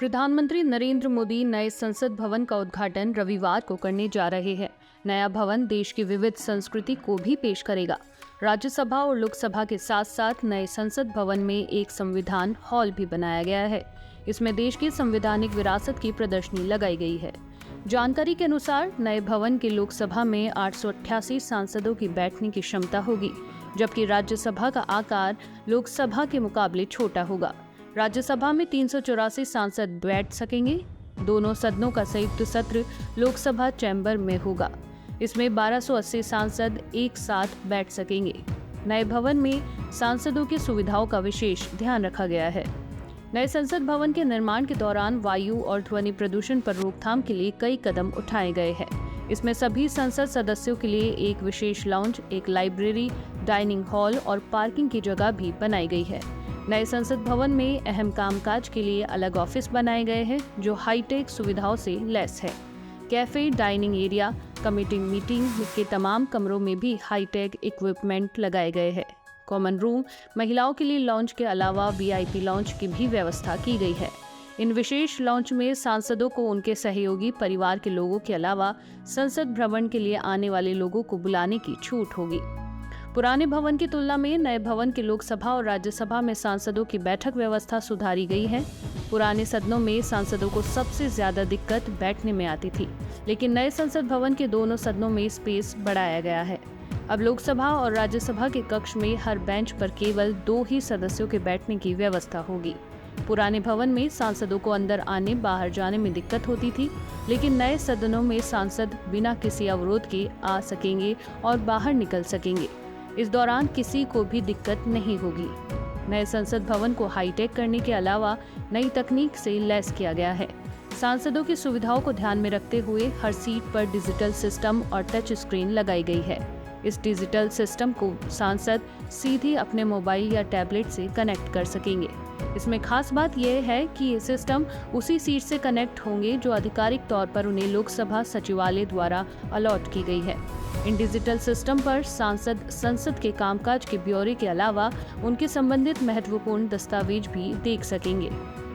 प्रधानमंत्री नरेंद्र मोदी नए संसद भवन का उद्घाटन रविवार को करने जा रहे हैं। नया भवन देश की विविध संस्कृति को भी पेश करेगा। राज्यसभा और लोकसभा के साथ साथ नए संसद भवन में एक संविधान हॉल भी बनाया गया है। इसमें देश की संवैधानिक विरासत की प्रदर्शनी लगाई गई है। जानकारी के अनुसार नए भवन के लोकसभा में 888 सांसदों की बैठने की क्षमता होगी, जबकि राज्यसभा का आकार लोकसभा के मुकाबले छोटा होगा। राज्यसभा में 384 सांसद बैठ सकेंगे। दोनों सदनों का संयुक्त सत्र लोकसभा चैम्बर में होगा। इसमें 1280 सांसद एक साथ बैठ सकेंगे। नए भवन में सांसदों की सुविधाओं का विशेष ध्यान रखा गया है। नए संसद भवन के निर्माण के दौरान वायु और ध्वनि प्रदूषण पर रोकथाम के लिए कई कदम उठाए गए हैं। इसमें सभी संसद सदस्यों के लिए एक विशेष लाउंज, एक लाइब्रेरी, डाइनिंग हॉल और पार्किंग की जगह भी बनाई गई है। नए संसद भवन में अहम कामकाज के लिए अलग ऑफिस बनाए गए हैं, जो हाईटेक सुविधाओं से लैस है। Cafe, dining area, committee meeting के तमाम कमरों में भी हाईटेक इक्विपमेंट लगाए गए हैं। कॉमन रूम, महिलाओं के लिए लॉन्च के अलावा वीआईपी लॉन्च की भी व्यवस्था की गई है। इन विशेष लॉन्च में सांसदों को उनके सहयोगी परिवार के लोगों के अलावा संसद भ्रमण के लिए आने वाले लोगों को बुलाने की छूट होगी। पुराने भवन की तुलना में नए भवन के लोकसभा और राज्यसभा में सांसदों की बैठक व्यवस्था सुधारी गई है। पुराने सदनों में सांसदों को सबसे ज्यादा दिक्कत बैठने में आती थी, लेकिन नए संसद भवन के दोनों सदनों में स्पेस बढ़ाया गया है। अब लोकसभा और राज्यसभा के कक्ष में हर बेंच पर केवल 2 ही सदस्यों के बैठने की व्यवस्था होगी। पुराने भवन में सांसदों को अंदर आने बाहर जाने में दिक्कत होती थी, लेकिन नए सदनों में सांसद बिना किसी अवरोध के आ सकेंगे और बाहर निकल सकेंगे। इस दौरान किसी को भी दिक्कत नहीं होगी। नए संसद भवन को हाईटेक करने के अलावा नई तकनीक से लैस किया गया है। सांसदों की सुविधाओं को ध्यान में रखते हुए हर सीट पर डिजिटल सिस्टम और टच स्क्रीन लगाई गई है। इस डिजिटल सिस्टम को सांसद सीधे अपने मोबाइल या टैबलेट से कनेक्ट कर सकेंगे। इसमें खास बात यह है कि ये सिस्टम उसी सीट से कनेक्ट होंगे जो आधिकारिक तौर पर उन्हें लोकसभा सचिवालय द्वारा अलॉट की गई है। इन डिजिटल सिस्टम पर सांसद संसद के कामकाज के ब्यौरे के अलावा उनके संबंधित महत्वपूर्ण दस्तावेज भी देख सकेंगे।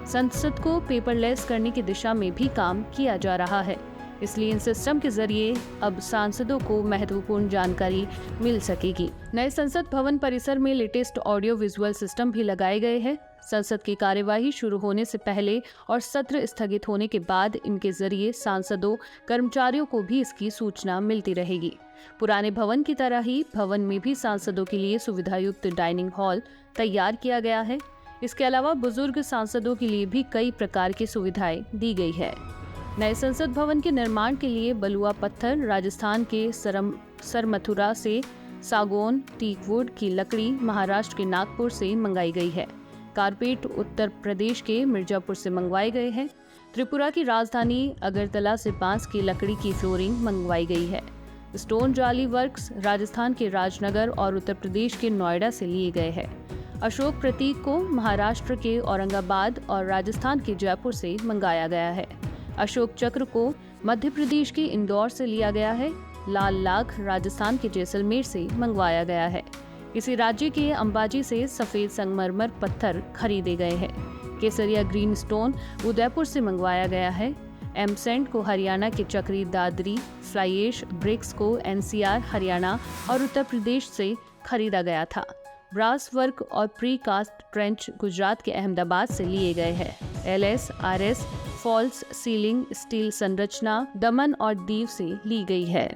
संसद को पेपरलेस करने की दिशा में भी काम किया जा रहा है, इसलिए इन सिस्टम के जरिए अब सांसदों को महत्वपूर्ण जानकारी मिल सकेगी। नए संसद भवन परिसर में लेटेस्ट ऑडियो विजुअल सिस्टम भी लगाए गए हैं। संसद की कार्यवाही शुरू होने से पहले और सत्र स्थगित होने के बाद इनके जरिए सांसदों, कर्मचारियों को भी इसकी सूचना मिलती रहेगी। पुराने भवन की तरह ही भवन में भी सांसदों के लिए सुविधायुक्त डाइनिंग हॉल तैयार किया गया है। इसके अलावा बुजुर्ग सांसदों के लिए भी कई प्रकार की सुविधाएं दी गई है। नए संसद भवन के निर्माण के लिए बलुआ पत्थर राजस्थान के सरमथुरा से, सागौन, टीकवुड की लकड़ी महाराष्ट्र के नागपुर से मंगाई गई है। कारपेट उत्तर प्रदेश के मिर्जापुर से मंगवाए गए हैं। त्रिपुरा की राजधानी अगरतला से बांस की लकड़ी की फ्लोरिंग मंगवाई गई है। स्टोन जाली वर्क्स राजस्थान के राजनगर और उत्तर प्रदेश के नोएडा से लिए गए हैं। अशोक प्रतीक को महाराष्ट्र के औरंगाबाद और राजस्थान के जयपुर से मंगाया गया है। अशोक चक्र को मध्य प्रदेश के इंदौर से लिया गया है। लाल लाख राजस्थान के जैसलमेर से मंगवाया गया है। किसी राज्य के अंबाजी से सफेद संगमरमर पत्थर खरीदे गए हैं। केसरिया ग्रीन स्टोन उदयपुर से मंगवाया गया है। एमसेंट को हरियाणा के चक्री दादरी, फ्लाई ऐश ब्रिक्स को एनसीआर हरियाणा और उत्तर प्रदेश से खरीदा गया था। ब्रास वर्क और प्री कास्ट ट्रेंच गुजरात के अहमदाबाद से लिए गए हैं। LS, RS, false ceiling steel संरचना दमन और दीव से ली गई है।